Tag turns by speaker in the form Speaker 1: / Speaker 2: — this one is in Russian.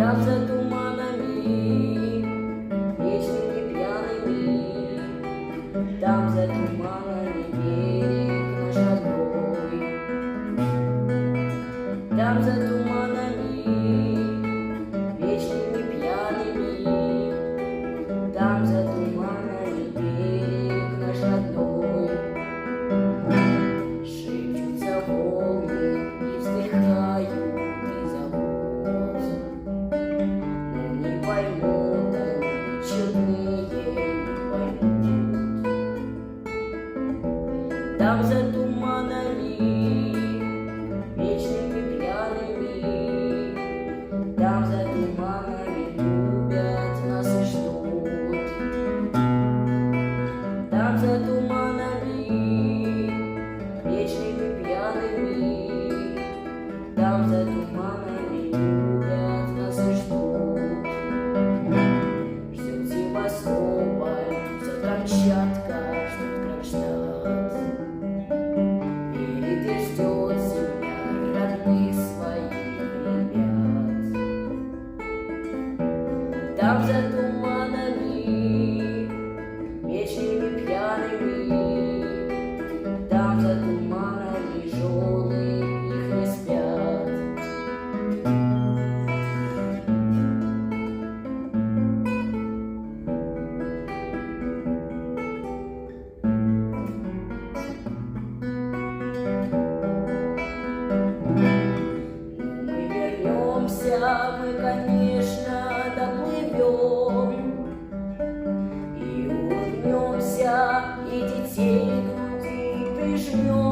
Speaker 1: Там за туманами, вечными пьяными, там за туманами берег наш родной. Там за туманами, вечными пьяными, там за туманами берег наш родной. Шепчутся волны и вздыхают и зовут, но не поймут они, чудные не поймут. Там за туманами, вечными пьяными, там за туманами любят нас и ждут. Там за туманами, вечными пьяными, там за туманами любят нас и ждут. Ждет Севастополь, ждет Камчатка, ждет Кронштадт. Верит и ждет земля родных своих ребят. Там за туманами, вечными пьяными, там за туманами жены их не спят. Мы вернемся, мы, конечно, доплывем и улыбнемся, и детей к груди прижмем.